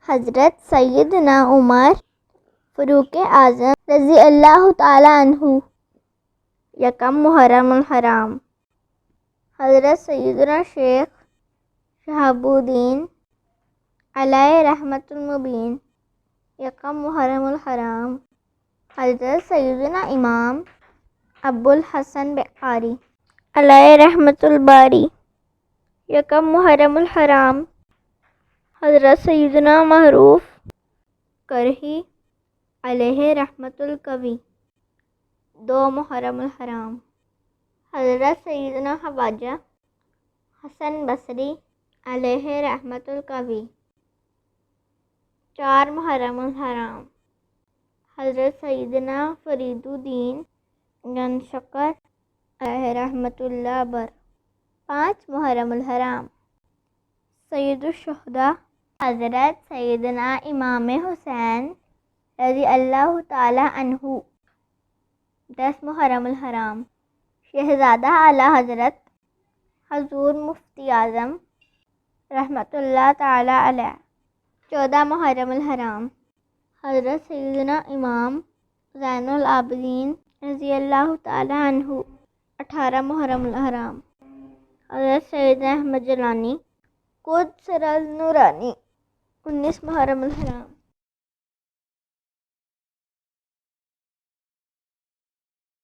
حضرت سیدنا عمر فاروق اعظم رضی اللہ تعالی عنہ، یکم محرم الحرام۔ حضرت سیدنا شیخ شہاب الدین علیہ رحمت المبین، یکم محرم الحرام۔ حضرت سیدنا امام ابو الحسن بخاری علیہ رحمت الباری، یکم محرم الحرام۔ حضرت سیدنا معروف کرہی علیہ رحمت القوی، 2 محرم الحرام۔ حضرت سیدنا خواجہ حسن بصری علیہ رحمت القوی، 4 محرم الحرام۔ حضرت سیدنا فرید الدین گنشکر علیہ رحمت اللہ بر، 5 محرم الحرام۔ سید الشہداء حضرت سیدنا امام حسین رضی اللہ تعالی عنہ، 10 محرم الحرام۔ شہزادہ اعلیٰ حضرت حضور مفتی اعظم رحمت اللہ تعالی علیہ، 14 محرم الحرام۔ حضرت سیدنا امام زین العابدین رضی اللہ تعالی عنہ، 18 محرم الحرام۔ حضرت سیدنا احمد جیلانی قدس سر نورانی، 19 محرم الحرام۔